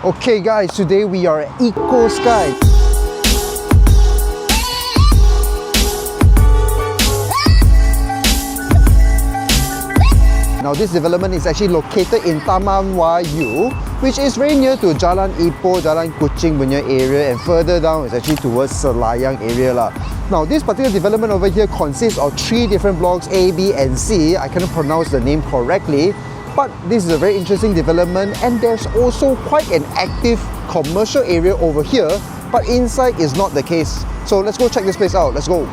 Okay guys, today we are at Eco Sky. Now this development is actually located in Taman Wayu, which is very near to Jalan Ipoh, Jalan Kuching punya area, and further down is actually towards Selayang area lah. Now this particular development over here consists of 3 different blocks, A, B and C. I cannot pronounce the name correctly, but this is a very interesting development, and there's also quite an active commercial area over here, but inside is not the case. So let's go check this place out. Let's go.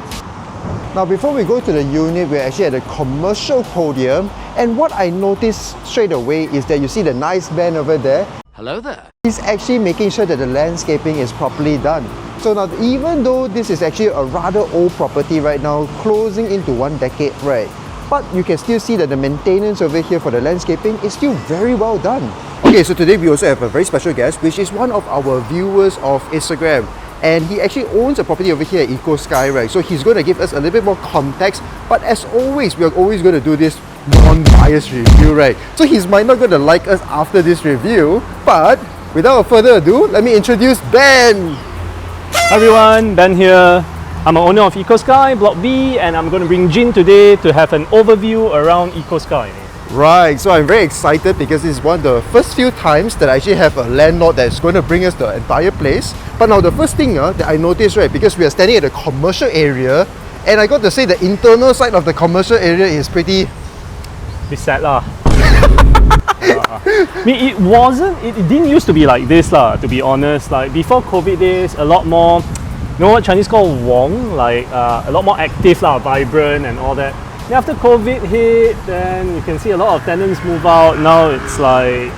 Now before we go to the unit, we're actually at a commercial podium, and what I noticed straight away is that you see the nice man over there. Hello there. He's actually making sure that the landscaping is properly done. So now even though this is actually a rather old property right now, closing into 1 decade, right? But you can still see that the maintenance over here for the landscaping is still very well done. Okay, so today we also have a very special guest, which is one of our viewers of Instagram. And he actually owns a property over here at Eco Sky, right? So he's going to give us a little bit more context. But as always, we are always going to do this non-biased review, right? So he's might not going to like us after this review. But without further ado, let me introduce Ben. Hi everyone, Ben here. I'm an owner of Eco Sky, Block B, and I'm going to bring Jin today to have an overview around Eco Sky. Right, so I'm very excited because this is one of the first few times that I actually have a landlord that's going to bring us the entire place. But now the first thing that I noticed, right, because we are standing at a commercial area, and I got to say the internal side of the commercial area is pretty... Bit sad lah. I mean, it didn't used to be like this lah, to be honest. Like before COVID days, a lot more, you know what Chinese call wong, like a lot more active lah, vibrant and all that. Then after COVID hit, then you can see a lot of tenants move out. Now it's like,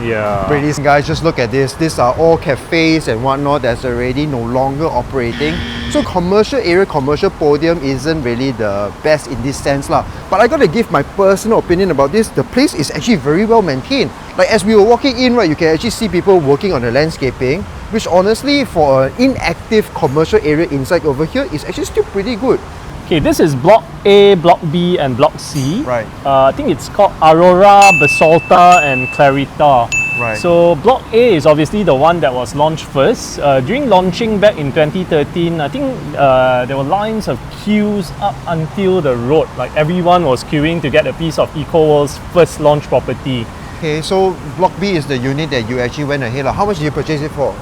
yeah. Ladies and guys, just look at this. These are all cafes and whatnot that's already no longer operating. So commercial area, commercial podium isn't really the best in this sense lah. But I gotta give my personal opinion about this. The place is actually very well maintained. Like as we were walking in, right, you can actually see people working on the landscaping, which honestly for an inactive commercial area inside over here is actually still pretty good. Okay, this is Block A, Block B and Block C. Right. I think it's called Aurora, Basalta and Clarita. Right. So Block A is obviously the one that was launched first. During launching back in 2013, I think there were lines of queues up until the road. Like everyone was queuing to get a piece of EcoWorld's first launch property. Okay, so Block B is the unit that you actually went ahead. How much did you purchase it for?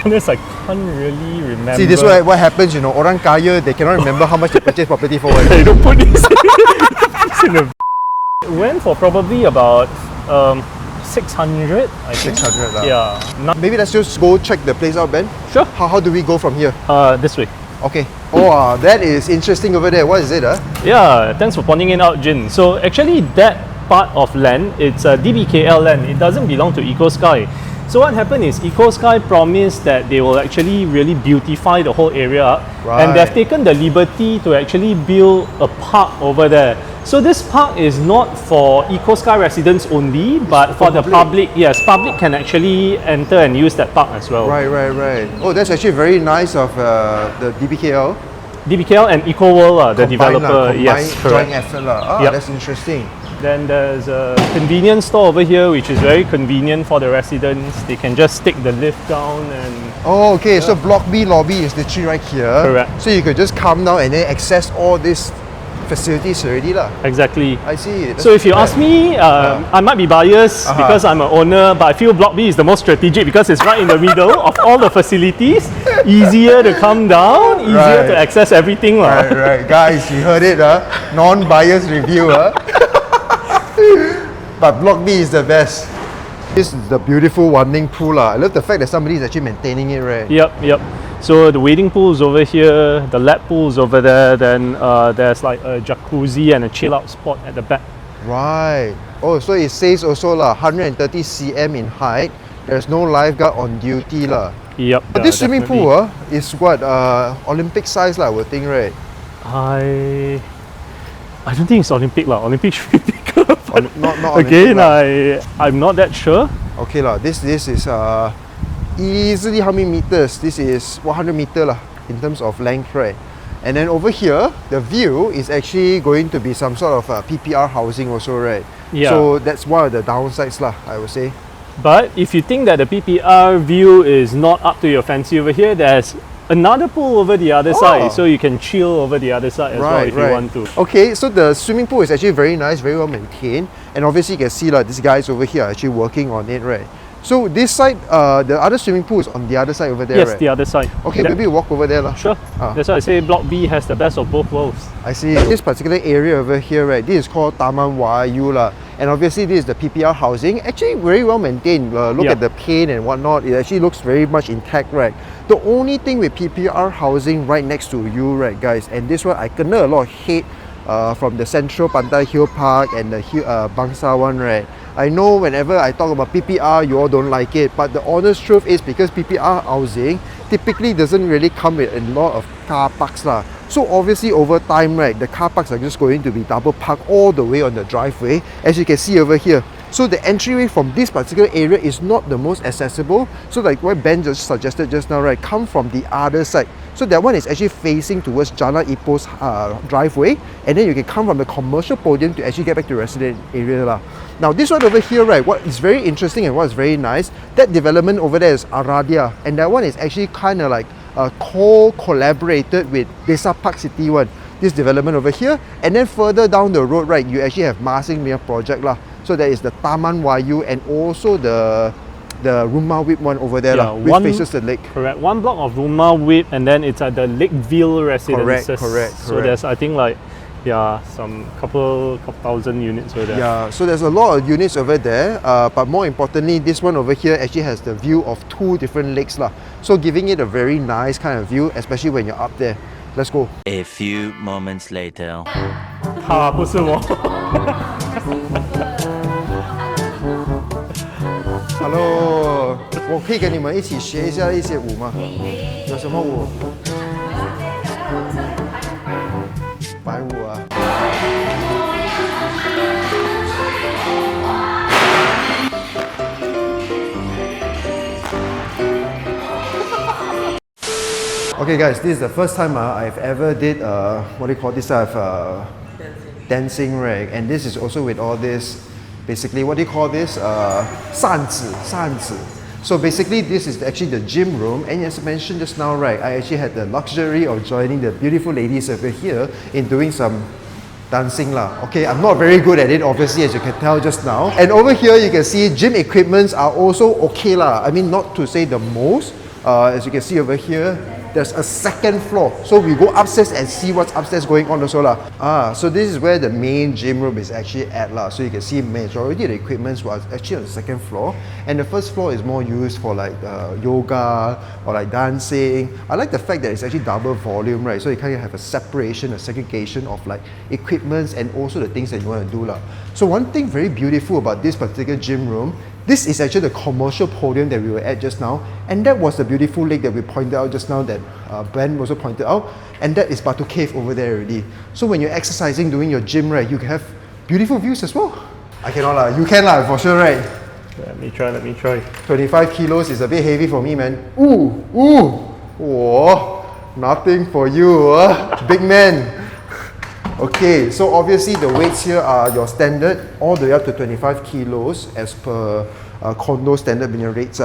Honest, I can't really remember. See, this is what happens, you know, orang kaya, they cannot remember how much they purchased property for. They don't put this in a... Went for probably about 600, I think. 600 lah. Yeah. Maybe let's just go check the place out, Ben. Sure. How do we go from here? This way. Okay. Oh, that is interesting over there. What is it? Yeah, thanks for pointing it out, Jin. So actually that part of land, it's a DBKL land. It doesn't belong to Eco Sky. So what happened is Eco Sky promised that they will actually really beautify the whole area up. Right. And they've taken the liberty to actually build a park over there. So this park is not for Eco Sky residents only, but for the public. Yes, public can actually enter and use that park as well. Right. Oh, that's actually very nice of the DBKL. DBKL and EcoWorld, the developer. Yes, correct. Joint effort lah. Yep. That's interesting. Then there's a convenience store over here, which is very convenient for the residents. They can just take the lift down and... Oh, okay. Yeah. So Block B lobby is literally right here. Correct. So you could just come down and then access all these facilities already lah. Exactly. I see. So if you ask me, I might be biased because I'm an owner, but I feel Block B is the most strategic because it's right in the middle of all the facilities. Easier to come down, easier to access everything. Right. Guys, you heard it. Non-biased review. But Block B is the best. This is the beautiful Wan-Ning pool. I love the fact that somebody is actually maintaining it, right? Yep. So the wading pool is over here, the lap pool is over there, then there's like a jacuzzi and a chill out spot at the back. Right. Oh, so it says also 130 cm in height. There's no lifeguard on duty lah. Yep. But this swimming pool is what, Olympic size lah, I would think, right? I don't think it's Olympic lah. Olympic should be bigger. Not again, Olympic I'm not that sure. Okay lah. This is easily how many meters? This is 100 meter lah in terms of length, right? And then over here, the view is actually going to be some sort of PPR housing also, right? Yeah. So that's one of the downsides lah, I would say. But if you think that the PPR view is not up to your fancy over here, there's another pool over the other side, so you can chill over the other side as well if you want to. Okay, so the swimming pool is actually very nice, very well maintained, and obviously you can see like these guys over here are actually working on it, right? So this side, the other swimming pool is on the other side over there, Yes, right? the other side. Okay, maybe we walk over there lah. Sure. That's why I say Block B has the best of both worlds. I see. This particular area over here, right, this is called Taman Wahyu lah. And obviously this is the PPR housing. Actually very well maintained. Look at the paint and whatnot. It actually looks very much intact, right? The only thing with PPR housing right next to you, right, guys, and this one I kena a lot of hate from the Central Pantai Hill Park and the Bangsa one, right? I know whenever I talk about PPR, you all don't like it, but the honest truth is because PPR housing typically doesn't really come with a lot of car parks lah. So obviously over time, right, the car parks are just going to be double parked all the way on the driveway, as you can see over here. So the entryway from this particular area is not the most accessible. So like what Ben just suggested just now, right, come from the other side. So that one is actually facing towards Jalan Ipoh's driveway, and then you can come from the commercial podium to actually get back to the resident area lah. Now this one over here, right, what is very interesting and what is very nice, that development over there is Aradia, and that one is actually kind of like co-collaborated with Desa Park City one, this development over here. And then further down the road, right, you actually have Masing Mia project lah. So there is the Taman Wahyu and also the Rumah Whip one over there lah, which faces the lake. Correct. One block of Rumah Whip, and then it's at the Lakeville residences. Correct. So there's, I think, like, some couple thousand units over there. Yeah, so there's a lot of units over there, but more importantly, this one over here actually has the view of two different lakes lah. So giving it a very nice kind of view, especially when you're up there. Let's go. A few moments later. 他不是我。Hello，我可以跟你们一起学一下一些舞吗？有什么舞？白舞啊。Okay guys, this is the first time I've ever did what do you call this type of dancing, right? And this is also with all this, basically what do you call this? 扇子. So basically this is actually the gym room, and as mentioned just now, right, I actually had the luxury of joining the beautiful ladies over here in doing some dancing lah. Okay, I'm not very good at it obviously, as you can tell just now. And over here you can see gym equipments are also okay lah. I mean, not to say the most. As you can see over here, there's a second floor, so we go upstairs and see what's upstairs going on also lah. So this is where the main gym room is actually at lah. So you can see majority of the equipments was actually on the second floor, and the first floor is more used for like yoga or like dancing. I like the fact that it's actually double volume, right? So you kind of have a separation, a segregation of like equipments and also the things that you want to do lah. So one thing very beautiful about this particular gym room, this is actually the commercial podium that we were at just now, and that was the beautiful lake that we pointed out just now that Ben also pointed out, and that is Batu Cave over there already. So when you're exercising, doing your gym, right, you can have beautiful views as well. I cannot lah, you can lah for sure, right? Let me try. 25 kilos is a bit heavy for me, man. Whoa, nothing for you, big man. Okay, so obviously the weights here are your standard, all the way up to 25 kilos as per condo standard minimum rates.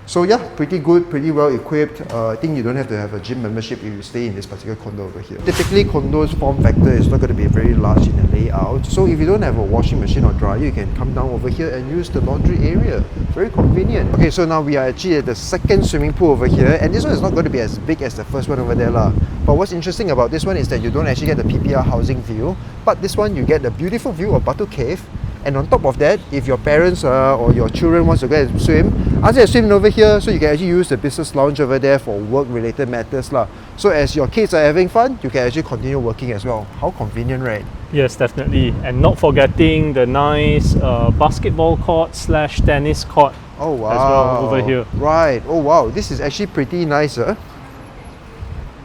So yeah, pretty good, pretty well equipped. I think you don't have to have a gym membership if you stay in this particular condo over here. Typically, condo's form factor is not going to be very large in the layout. So if you don't have a washing machine or dryer, you can come down over here and use the laundry area. Very convenient. Okay, so now we are actually at the second swimming pool over here, and this one is not going to be as big as the first one over there lah. But what's interesting about this one is that you don't actually get the PPR housing view, but this one you get the beautiful view of Batu Cave. And on top of that, if your parents or your children wants to go and swim, ask them to swim over here, so you can actually use the business lounge over there for work-related matters lah. So as your kids are having fun, you can actually continue working as well. How convenient, right? Yes, definitely. And not forgetting the nice basketball court / tennis court. Oh wow! As well over here. Right. Oh wow! This is actually pretty nice,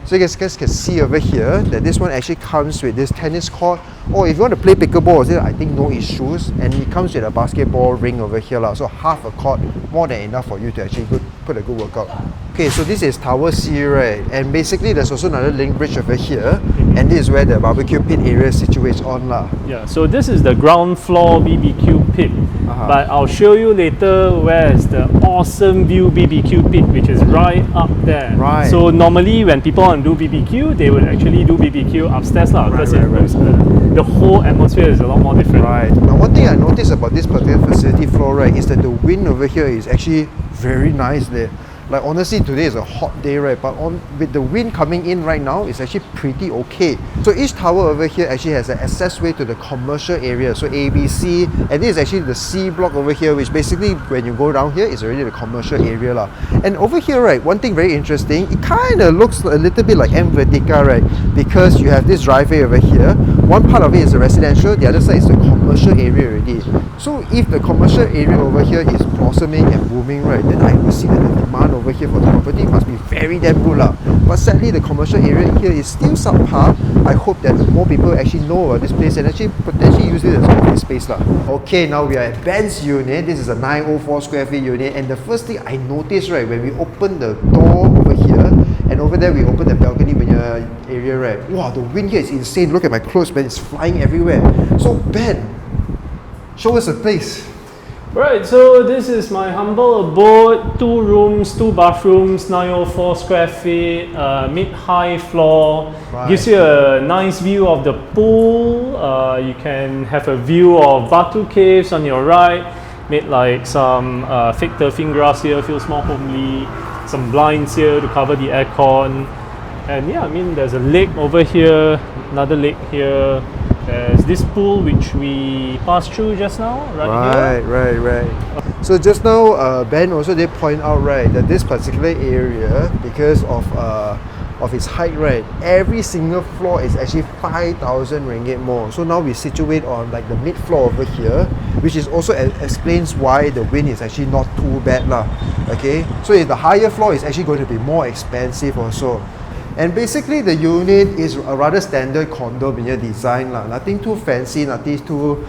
So you guys can see over here that this one actually comes with this tennis court. Or if you want to play pickleball, I think no issues. And it comes with a basketball ring over here lah. So half a court, more than enough for you to actually put a good workout. Okay, so this is Tower C, right? And basically there's also another link bridge over here. and this is where the barbecue pit area situates on lah. Yeah, so this is the ground floor BBQ pit, but I'll show you later where is the awesome view BBQ pit, which is right up there. Right. So normally when people want to do BBQ, they would actually do BBQ upstairs lah, because the whole atmosphere is a lot more different. Right. Now one thing I noticed about this particular facility floor, right, is that the wind over here is actually very nice there. Like honestly, today is a hot day, right? But with the wind coming in right now, it's actually pretty okay. So each tower over here actually has an access way to the commercial area. So A, B, C, and this is actually the C block over here, which basically when you go down here, is already the commercial area lah. And over here, right, one thing very interesting, it kind of looks a little bit like M Vertica, right? Because you have this driveway over here. One part of it is the residential, the other side is the commercial area already. So if the commercial area over here is blossoming and booming, right, then I will see that the demand over here for the property must be very damn good lah. But sadly, the commercial area here is still subpar. I hope that more people actually know about this place and actually potentially use it as office space lah. Okay, now we are at Ben's unit. This is a 904 square feet unit, and the first thing I noticed, right, when we open the door over here, and over there we open the balcony area, right, wow, the wind here is insane. Look at my clothes, man, it's flying everywhere. So Ben, show us the place. Right, so this is my humble abode, 2 rooms, 2 bathrooms, 904 square feet, mid-high floor. Right. Gives you a nice view of the pool. You can have a view of Batu Caves on your right. Made like some fake turfing grass here, feels more homely. Some blinds here to cover the aircon. And yeah, I mean, there's a lake over here, another lake here. There's this pool which we passed through just now, right here. Right. So just now, Ben also did point out, right, that this particular area, because of its height, right, every single floor is actually 5,000 ringgit more. So now we situate on like the mid floor over here, which is also explains why the wind is actually not too bad lah. Okay, so if the higher floor is actually going to be more expensive also. And basically the unit is a rather standard condo design lah. Nothing too fancy, nothing too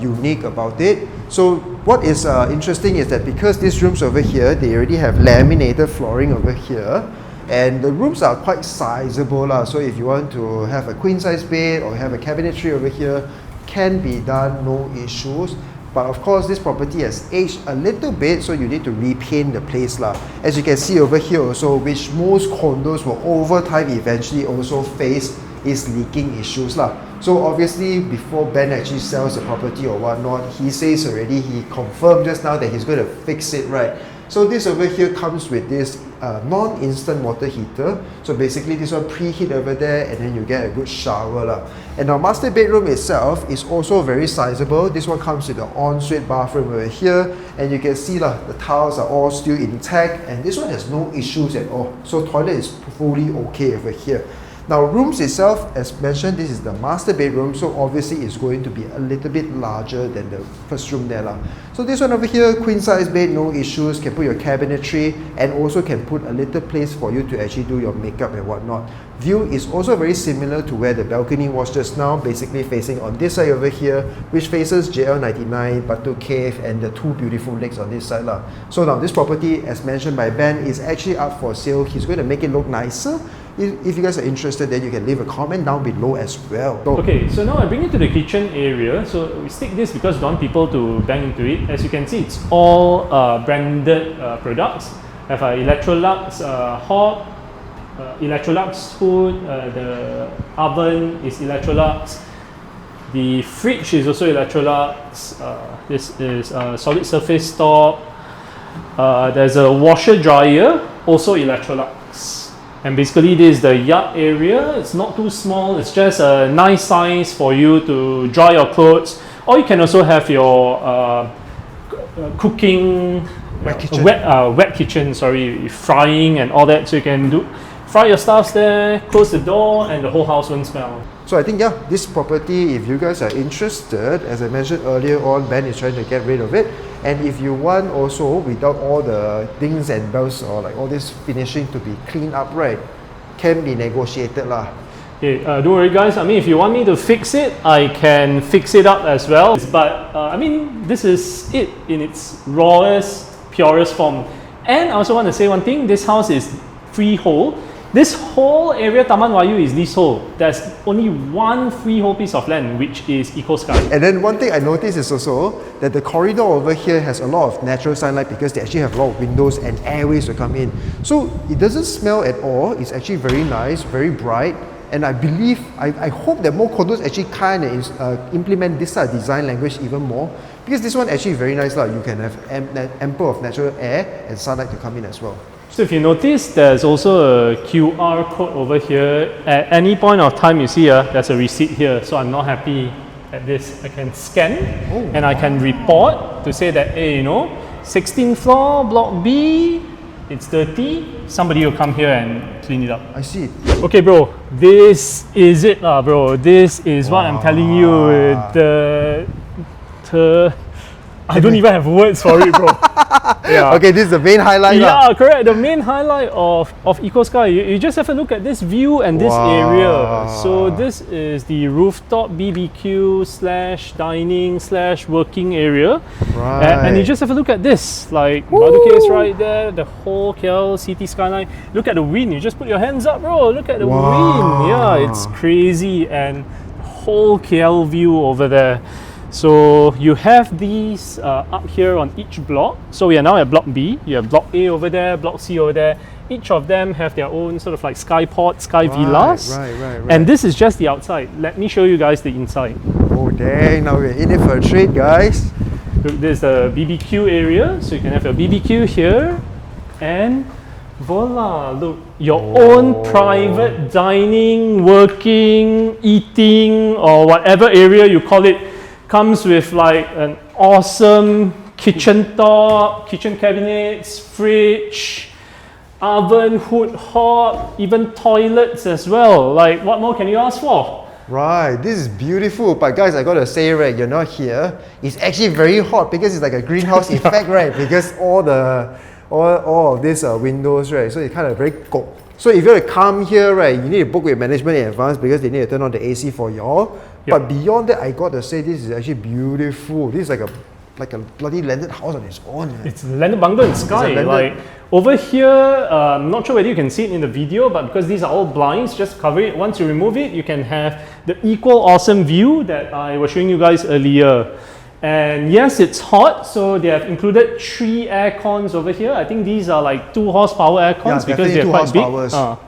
unique about it. So what is interesting is that because these rooms over here, they already have laminated flooring over here, and the rooms are quite sizable lah. So if you want to have a queen size bed or have a cabinetry over here, can be done, no issues. But of course, this property has aged a little bit, so you need to repaint the place lah. As you can see over here also, which most condos will over time eventually also face, is leaking issues lah. So obviously, before Ben actually sells the property or whatnot, he says already, he confirmed just now that he's going to fix it, right? So this over here comes with this non-instant water heater. So basically this one preheat over there and then you get a good shower lah. And our master bedroom itself is also very sizable. This one comes with an ensuite bathroom over here, and you can see lah, the tiles are all still intact, and this one has no issues at all. So toilet is fully okay over here. Now rooms itself, as mentioned, this is the master bedroom, so obviously it's going to be a little bit larger than the first room there lah. So this one over here, queen size bed, no issues, can put your cabinetry, and also can put a little place for you to actually do your makeup and whatnot. View is also very similar to where the balcony was just now, basically facing on this side over here, which faces JL99, Batu Cave, and the 2 beautiful lakes on this side lah. So now this property, as mentioned by Ben, is actually up for sale. He's going to make it look nicer. If you guys are interested, then you can leave a comment down below as well. Okay, so now I bring you to the kitchen area. So we stick this because we want people to bang into it. As you can see, it's all branded products. Have Electrolux hob, Electrolux hood, the oven is Electrolux, the fridge is also Electrolux, this is solid surface top, there's a washer dryer, also Electrolux. And basically this is the yard area. It's not too small, it's just a nice size for you to dry your clothes, or you can also have your cooking wet kitchen, sorry, frying and all that, so you can fry your stuffs there, close the door, and the whole house won't smell. So I think, yeah, this property, if you guys are interested, as I mentioned earlier on, Ben is trying to get rid of it. And if you want also, without all the dings and bells or like all this finishing to be cleaned up, right, can be negotiated lah. Okay, don't worry guys, I mean, if you want me to fix it, I can fix it up as well. But I mean, this is it in its rawest, purest form. And I also want to say one thing, this house is freehold. This whole area Taman Wayu is leasehold. There's only one freehold piece of land, which is EcoSky. And then one thing I noticed is also that the corridor over here has a lot of natural sunlight because they actually have a lot of windows and airways to come in. So it doesn't smell at all. It's actually very nice, very bright. And I believe, I hope that more condos actually kind of implement this design language even more, because this one actually very nice. You can have ample of natural air and sunlight to come in as well. So if you notice, there's also a QR code over here. At any point of time you see there's a receipt here. So I'm not happy at this. I can scan and I can report to say that, hey, 16th floor, block B, it's dirty. Somebody will come here and clean it up. I see. Okay, bro, this is it, bro. This is what I'm telling you. I don't even have words for it, bro. Yeah. Okay, this is the main highlight. Yeah, correct. The main highlight of EcoSky. You just have a look at this view and this area. So this is the rooftop BBQ / dining / working area. Right. And you just have a look at this. Like Barbecue is right there. The whole KL city skyline. Look at the wind. You just put your hands up, bro. Look at the wind. Yeah, it's crazy. And the whole KL view over there. So you have these up here on each block. So we are now at block B. You have block A over there, block C over there. Each of them have their own sort of like sky villas. Right. And this is just the outside. Let me show you guys the inside. Oh dang, now we're in it for a treat, guys. Look, there's the BBQ area. So you can have your BBQ here. And voila, look, your own private dining, working, eating, or whatever area you call it. Comes with like an awesome kitchen top, kitchen cabinets, fridge, oven, hood hob, even toilets as well. Like, what more can you ask for? Right, this is beautiful. But guys, I gotta say, right, you're not here. It's actually very hot because it's like a greenhouse effect, right? Because all of these windows, right? So it's kind of very cold. So if you want to come here, right, you need to book with management in advance because they need to turn on the AC for y'all. Yep. But beyond that, I gotta say this is actually beautiful. This is like a bloody landed house on its own. Man. It's landed bungalow in sky. Like over here, I'm not sure whether you can see it in the video, but because these are all blinds, just cover it. Once you remove it, you can have the equal awesome view that I was showing you guys earlier. And yes, it's hot, so they have included 3 air cons over here. I think these are like 2 horsepower air cons because they're quite big.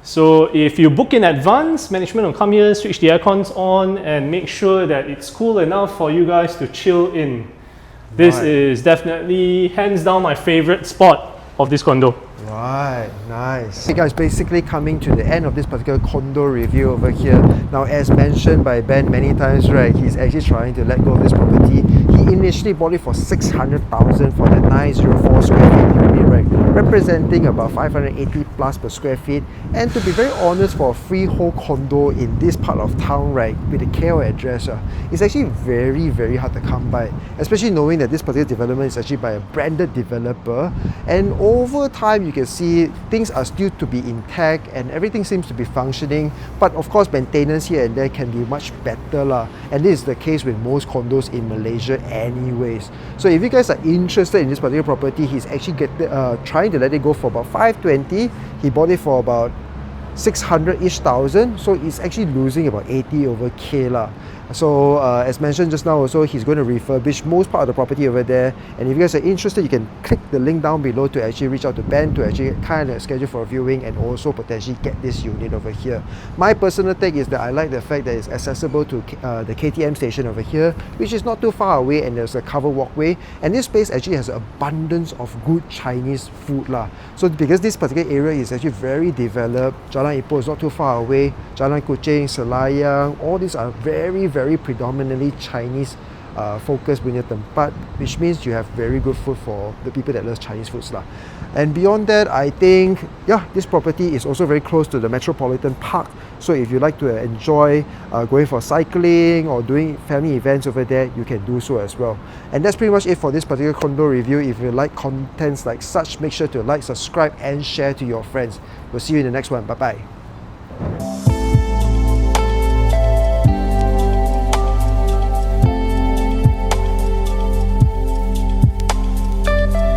So if you book in advance, management will come here, switch the air cons on and make sure that it's cool enough for you guys to chill in. This is definitely hands down my favorite spot of this condo. Right, nice. Hey guys, basically coming to the end of this particular condo review over here. Now, as mentioned by Ben many times, right, he's actually trying to let go of this property. He initially bought it for 600,000 for that 904 square feet unit, right, representing about 580 plus per square feet. And to be very honest, for a freehold condo in this part of town, right, with a KL address, it's actually very, very hard to come by, especially knowing that this particular development is actually by a branded developer. And over time, you can see things are still to be intact and everything seems to be functioning, but of course maintenance here and there can be much better lah. And this is the case with most condos in Malaysia anyways. So if you guys are interested in this particular property, he's actually trying to let it go for about 520. He bought it for about 600-ish thousand, so it's actually losing about 80 over K lah. So as mentioned just now also, he's going to refurbish most part of the property over there. And if you guys are interested, you can click the link down below to actually reach out to Ben to actually kind of schedule for a viewing and also potentially get this unit over here. My personal take is that I like the fact that it's accessible to the KTM station over here, which is not too far away, and there's a covered walkway. And this place actually has an abundance of good Chinese food lah. So because this particular area is actually very developed, Jalan Ipoh is not too far away, Jalan Kuching, Selayang, all these are very predominantly Chinese focused punya tempat, which means you have very good food for the people that love Chinese foods lah. And beyond that, I think this property is also very close to the Metropolitan Park. So if you like to enjoy going for cycling or doing family events over there, you can do so as well. And that's pretty much it for this particular condo review. If you like contents like such, make sure to like, subscribe and share to your friends. We'll see you in the next one. Bye bye.